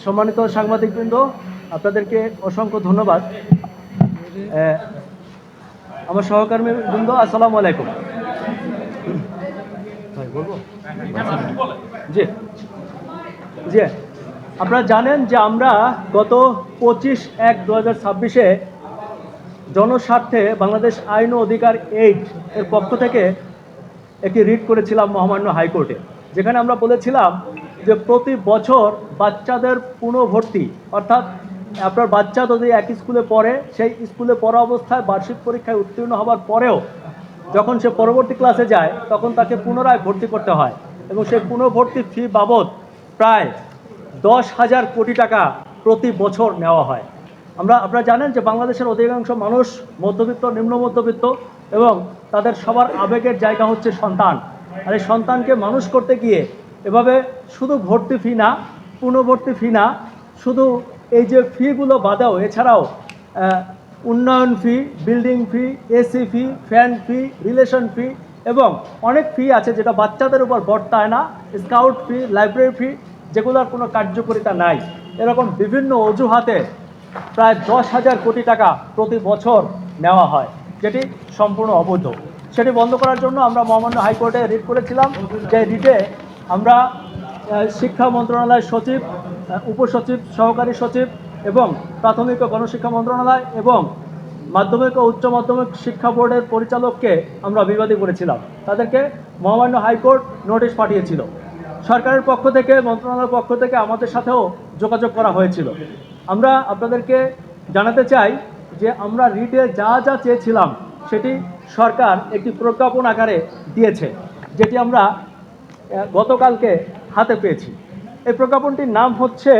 সম্মানিত সাংবাদিকবৃন্দ, আপনাদেরকে অসংখ্য ধন্যবাদ। আমার সহকর্মীবৃন্দ, আসসালামু আলাইকুম। জি জি, আপনারা জানেন যে আমরা গত 25/1/2026 জনস্বার্থে বাংলাদেশ আইন ও অধিকার এইড এর পক্ষ থেকে একটি রিট করেছিলাম মহামান্য হাইকোর্টে, যেখানে আমরা বলেছিলাম যে প্রতি বছর বাচ্চাদের পুনর্ভর্তি, অর্থাৎ আপনার বাচ্চা যদি এক স্কুলে পড়ে, সেই স্কুলে পড়া অবস্থায় বার্ষিক পরীক্ষায় উত্তীর্ণ হওয়ার পরেও যখন সে পরবর্তী ক্লাসে যায় তখন তাকে পুনরায় ভর্তি করতে হয়, এবং সেই পুনর্ভর্তি ফি বাবদ প্রায় 10,000 কোটি টাকা প্রতি বছর নেওয়া হয়। আপনারা জানেন যে বাংলাদেশের অধিকাংশ মানুষ মধ্যবিত্ত, নিম্ন মধ্যবিত্ত, এবং তাদের সবার আবেগের জায়গা হচ্ছে সন্তান। আর এই সন্তানকে মানুষ করতে গিয়ে এভাবে শুধু ভর্তি ফি না, পুনর্ভর্তি ফি না, শুধু এই যে ফিগুলো বাদেও এছাড়াও উন্নয়ন ফি, বিল্ডিং ফি, এসি ফি, ফ্যান ফি, রিলেশন ফি এবং অনেক ফি আছে যেটা বাচ্চাদের উপর বর্তায় না, স্কাউট ফি, লাইব্রেরি ফি, যেগুলোর কোনো কার্যকারিতা নাই। এরকম বিভিন্ন অজুহাতে প্রায় 10,000 কোটি টাকা প্রতি বছর নেওয়া হয়, যেটি সম্পূর্ণ অবৈধ। সেটি বন্ধ করার জন্য আমরা মহামান্য হাইকোর্টে রিট করেছিলাম। যে রিটে আমরা শিক্ষা মন্ত্রণালয়ের সচিব, উপসচিব, সহকারী সচিব এবং প্রাথমিক ও গণশিক্ষা মন্ত্রণালয় এবং মাধ্যমিক ও উচ্চ মাধ্যমিক শিক্ষা বোর্ডের পরিচালককে আমরা বিবাদী করেছিলাম। তাদেরকে মহামান্য হাইকোর্ট নোটিশ পাঠিয়েছিল। সরকারের পক্ষ থেকে, মন্ত্রণালয়ের পক্ষ থেকে আমাদের সাথেও যোগাযোগ করা হয়েছিল। আমরা আপনাদেরকে জানাতে চাই যে আমরা রিটে যা যা চেয়েছিলাম সেটি সরকার একটি প্রজ্ঞাপন আকারে দিয়েছে, যেটি আমরা গতকালকে হাতে পেয়েছি। এই প্রজ্ঞাপনটির নাম হচ্ছে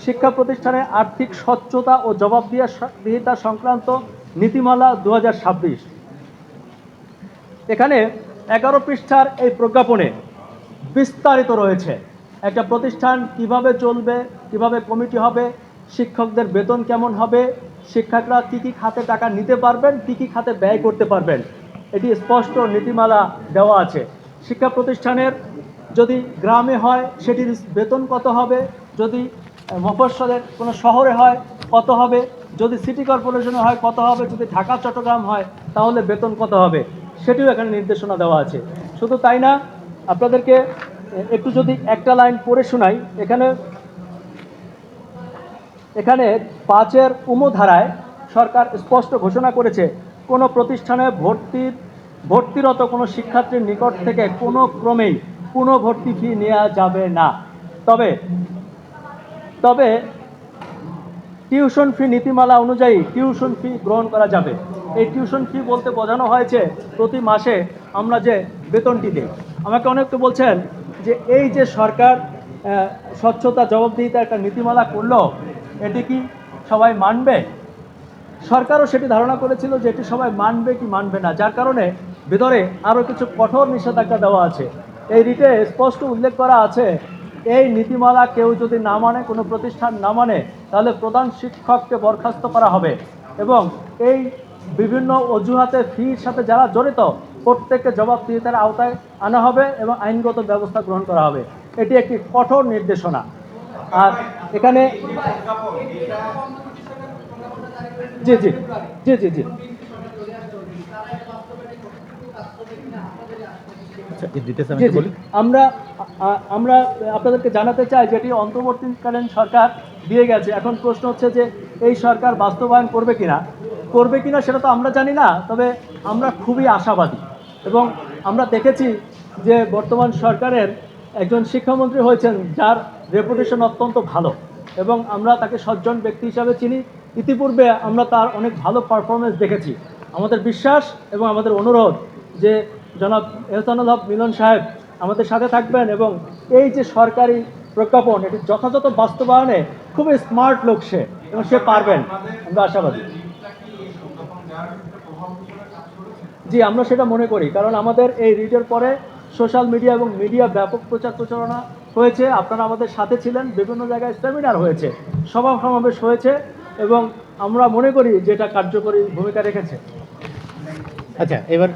শিক্ষা প্রতিষ্ঠানে আর্থিক স্বচ্ছতা ও জবাবদিহিতা সংক্রান্ত নীতিমালা 2026। এখানে 11 পৃষ্ঠার এই প্রজ্ঞাপনে বিস্তারিত রয়েছে একটা প্রতিষ্ঠান কিভাবে চলবে, কিভাবে কমিটি হবে, শিক্ষকদের বেতন কেমন হবে, শিক্ষকরা কী কী খাতে টাকা নিতে পারবেন, কী কী খাতে ব্যয় করতে পারবেন, এটি স্পষ্ট নীতিমালা দেওয়া আছে। শিক্ষা প্রতিষ্ঠানের যদি গ্রামে হয় সেটির বেতন কত হবে, যদি মফস্বলের কোনো শহরে হয় কত হবে, যদি সিটি কর্পোরেশনে হয় কত হবে, যদি ঢাকা চট্টগ্রাম হয় তাহলে বেতন কত হবে, সেটিও এখানে নির্দেশনা দেওয়া আছে। শুধু তাই না, আপনাদেরকে একটু যদি একটা লাইন পড়ে শোনাই। এখানে 5-এর ধারায় সরকার স্পষ্ট ঘোষণা করেছে কোনো প্রতিষ্ঠানে ভর্তিরত কোনো শিক্ষার্থীর নিকট থেকে কোনো ক্রমেই পুনর্ভর্তি ফি নেওয়া যাবে না। তবে টিউশন ফি নীতিমালা অনুযায়ী টিউশন ফি গ্রহণ করা যাবে। এই টিউশন ফি বলতে বোঝানো হয়েছে প্রতি মাসে আমরা যে বেতনটি দিই। আমাকে অনেকে বলছেন যে এই যে সরকার স্বচ্ছতা জবাবদিহিতা একটা নীতিমালা করলো, এটি কি সবাই মানবে? সরকারও সেটি ধারণা করেছিল যে এটি সবাই মানবে কি মানবে না, যার কারণে ভিতরে আরও কিছু কঠোর নিষেধাজ্ঞা দেওয়া আছে। এই রিটে স্পষ্ট উল্লেখ করা আছে, এই নীতিমালা কেউ যদি না মানে, কোনো প্রতিষ্ঠান না মানে, তাহলে প্রধান শিক্ষককে বরখাস্ত করা হবে এবং এই বিভিন্ন অজুহাতে ফির সাথে যারা জড়িত প্রত্যেককে জবাবদিহিতার আওতায় আনা হবে এবং আইনগত ব্যবস্থা গ্রহণ করা হবে। এটি একটি কঠোর নির্দেশনা। আর এখানে জি জি জি জি জি আমরা আপনাদেরকে জানাতে চাই যেটি অন্তর্বর্তীকালীন সরকার দিয়ে গেছে। এখন প্রশ্ন হচ্ছে যে এই সরকার বাস্তবায়ন করবে কিনা সেটা তো আমরা জানি না, তবে আমরা খুবই আশাবাদী। এবং আমরা দেখেছি যে বর্তমান সরকারের একজন শিক্ষামন্ত্রী হয়েছেন যার রেপুটেশন অত্যন্ত ভালো, এবং আমরা তাকে সজ্জন ব্যক্তি হিসাবে চিনি। ইতিপূর্বে আমরা তার অনেক ভালো পারফরমেন্স দেখেছি। আমাদের বিশ্বাস এবং আমাদের অনুরোধ যে জনাব এহসানুল হক মিলন সাহেব আমাদের সাথে থাকবেন এবং এই যে সরকারি প্রজ্ঞাপন এটি যথাযথ বাস্তবায়নে খুবই স্মার্ট লোক সে, এবং সে পারবেন, আমরা আশাবাদী। জি, আমরা সেটা মনে করি, কারণ আমাদের এই রিটের পরে সোশ্যাল মিডিয়া এবং মিডিয়া ব্যাপক প্রচারণা হয়েছে। আপনারা আমাদের সাথে ছিলেন, বিভিন্ন জায়গায় সেমিনার হয়েছে, সভা সমাবেশ হয়েছে, এবং আমরা মনে করি যে এটা কার্যকরী ভূমিকা রেখেছে। আচ্ছা, এবার